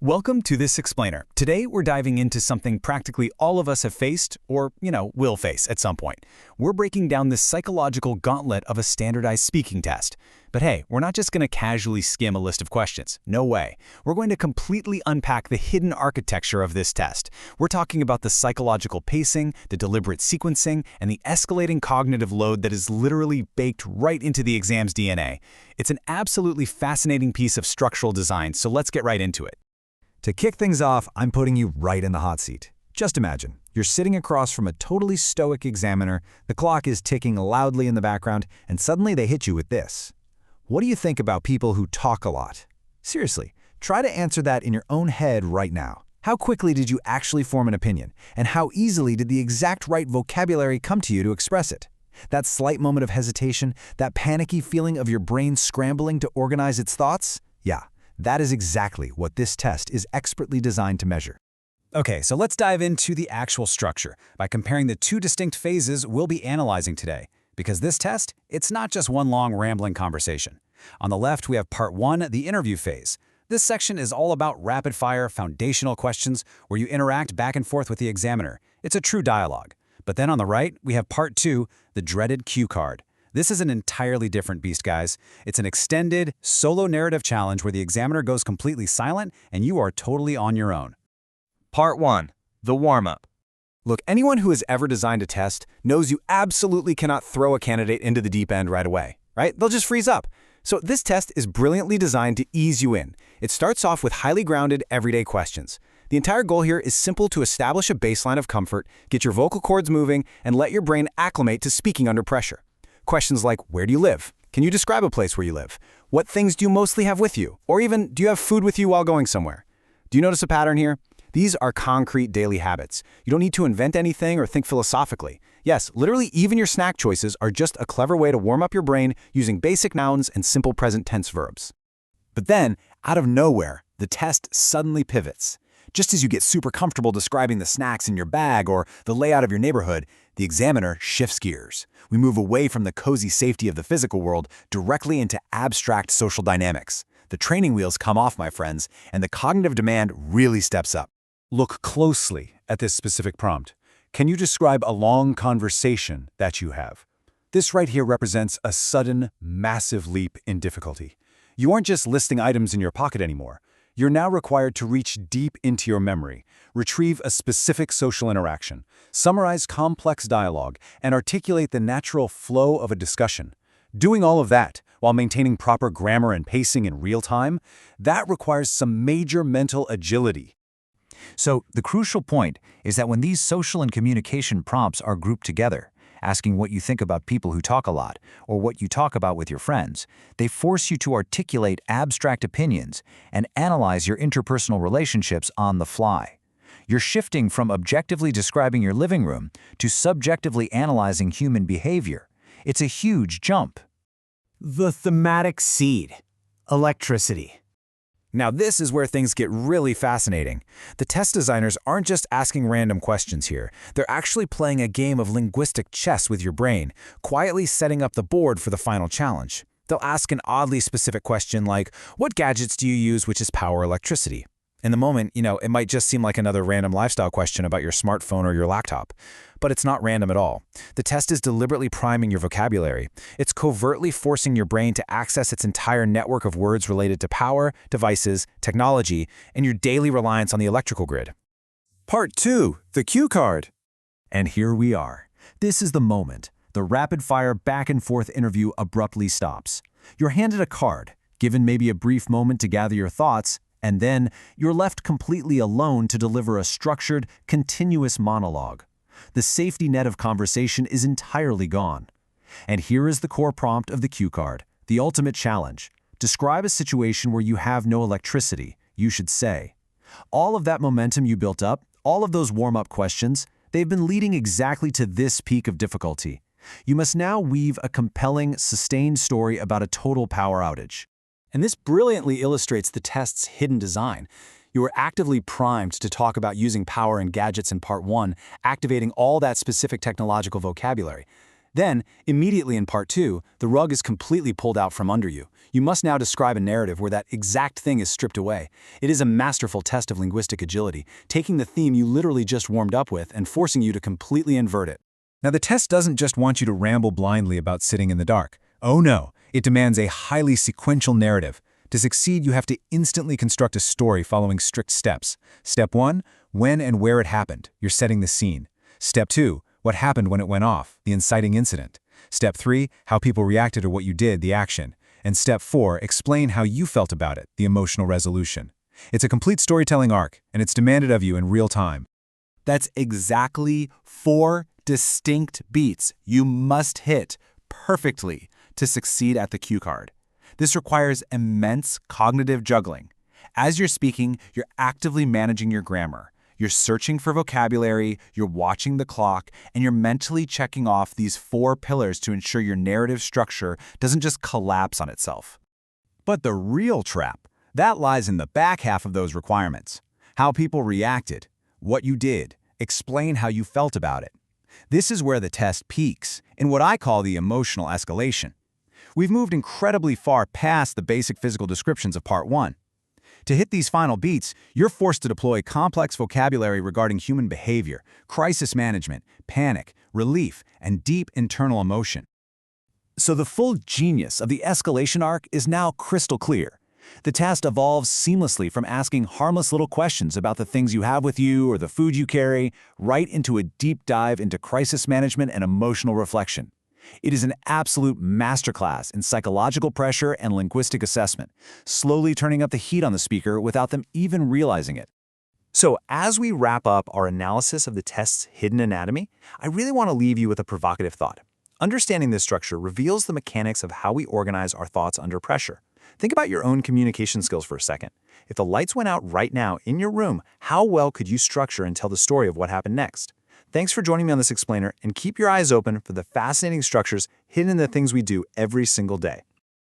Welcome to this explainer. Today, we're diving into something practically all of us have faced or, will face at some point. We're breaking down this psychological gauntlet of a standardized speaking test. But hey, we're not just going to casually skim a list of questions. No way. We're going to completely unpack the hidden architecture of this test. We're talking about the psychological pacing, the deliberate sequencing, and the escalating cognitive load that is literally baked right into the exam's DNA. It's an absolutely fascinating piece of structural design, so let's get right into it. To kick things off, I'm putting you right in the hot seat. Just imagine, you're sitting across from a totally stoic examiner, the clock is ticking loudly in the background, and suddenly they hit you with this. What do you think about people who talk a lot? Seriously, try to answer that in your own head right now. How quickly did you actually form an opinion? And how easily did the exact right vocabulary come to you to express it? That slight moment of hesitation, that panicky feeling of your brain scrambling to organize its thoughts? Yeah. That is exactly what this test is expertly designed to measure. Okay, so let's dive into the actual structure by comparing the two distinct phases we'll be analyzing today. Because this test, it's not just one long rambling conversation. On the left, we have part 1, the interview phase. This section is all about rapid-fire, foundational questions where you interact back and forth with the examiner. It's a true dialogue. But then on the right, we have part 2, the dreaded cue card. This is an entirely different beast, guys. It's an extended, solo narrative challenge where the examiner goes completely silent and you are totally on your own. Part 1. The warm-up. Look, anyone who has ever designed a test knows you absolutely cannot throw a candidate into the deep end right away, right? They'll just freeze up. So this test is brilliantly designed to ease you in. It starts off with highly grounded, everyday questions. The entire goal here is simple: to establish a baseline of comfort, get your vocal cords moving, and let your brain acclimate to speaking under pressure. Questions like, where do you live? Can you describe a place where you live? What things do you mostly have with you? Or even, do you have food with you while going somewhere? Do you notice a pattern here? These are concrete daily habits. You don't need to invent anything or think philosophically. Yes, literally even your snack choices are just a clever way to warm up your brain using basic nouns and simple present tense verbs. But then, out of nowhere, the test suddenly pivots. Just as you get super comfortable describing the snacks in your bag or the layout of your neighborhood, the examiner shifts gears. We move away from the cozy safety of the physical world directly into abstract social dynamics. The training wheels come off, my friends, and the cognitive demand really steps up. Look closely at this specific prompt. Can you describe a long conversation that you have? This right here represents a sudden, massive leap in difficulty. You aren't just listing items in your pocket anymore. You're now required to reach deep into your memory, retrieve a specific social interaction, summarize complex dialogue, and articulate the natural flow of a discussion. Doing all of that while maintaining proper grammar and pacing in real time, that requires some major mental agility. So the crucial point is that when these social and communication prompts are grouped together, asking what you think about people who talk a lot, or what you talk about with your friends, they force you to articulate abstract opinions and analyze your interpersonal relationships on the fly. You're shifting from objectively describing your living room to subjectively analyzing human behavior. It's a huge jump. The thematic seed: electricity. Now this is where things get really fascinating. The test designers aren't just asking random questions here. They're actually playing a game of linguistic chess with your brain, quietly setting up the board for the final challenge. They'll ask an oddly specific question like, what gadgets do you use which is power electricity? In the moment, it might just seem like another random lifestyle question about your smartphone or your laptop. But it's not random at all. The test is deliberately priming your vocabulary. It's covertly forcing your brain to access its entire network of words related to power, devices, technology, and your daily reliance on the electrical grid. Part 2, the cue card. And here we are. This is the moment. The rapid-fire back-and-forth interview abruptly stops. You're handed a card, given maybe a brief moment to gather your thoughts, and then you're left completely alone to deliver a structured, continuous monologue. The safety net of conversation is entirely gone. And here is the core prompt of the cue card, the ultimate challenge. Describe a situation where you have no electricity, you should say. All of that momentum you built up, all of those warm-up questions, they've been leading exactly to this peak of difficulty. You must now weave a compelling, sustained story about a total power outage. And this brilliantly illustrates the test's hidden design. You were actively primed to talk about using power and gadgets in part 1, activating all that specific technological vocabulary. Then, immediately in Part 2, the rug is completely pulled out from under you. You must now describe a narrative where that exact thing is stripped away. It is a masterful test of linguistic agility, taking the theme you literally just warmed up with and forcing you to completely invert it. Now, the test doesn't just want you to ramble blindly about sitting in the dark. Oh no, it demands a highly sequential narrative. To succeed, you have to instantly construct a story following strict steps. Step 1, when and where it happened. You're setting the scene. Step 2, what happened when it went off, the inciting incident. Step 3, how people reacted to what you did, the action. And Step 4, explain how you felt about it, the emotional resolution. It's a complete storytelling arc, and it's demanded of you in real time. That's exactly 4 distinct beats you must hit perfectly to succeed at the cue card. This requires immense cognitive juggling. As you're speaking, you're actively managing your grammar. You're searching for vocabulary, you're watching the clock, and you're mentally checking off these 4 pillars to ensure your narrative structure doesn't just collapse on itself. But the real trap, that lies in the back half of those requirements. How people reacted, what you did, explain how you felt about it. This is where the test peaks, in what I call the emotional escalation. We've moved incredibly far past the basic physical descriptions of Part 1. To hit these final beats, you're forced to deploy complex vocabulary regarding human behavior, crisis management, panic, relief, and deep internal emotion. So the full genius of the escalation arc is now crystal clear. The test evolves seamlessly from asking harmless little questions about the things you have with you or the food you carry, right into a deep dive into crisis management and emotional reflection. It is an absolute masterclass in psychological pressure and linguistic assessment, slowly turning up the heat on the speaker without them even realizing it. So as we wrap up our analysis of the test's hidden anatomy, I really want to leave you with a provocative thought. Understanding this structure reveals the mechanics of how we organize our thoughts under pressure. Think about your own communication skills for a second. If the lights went out right now in your room, how well could you structure and tell the story of what happened next? Thanks for joining me on this explainer, and keep your eyes open for the fascinating structures hidden in the things we do every single day.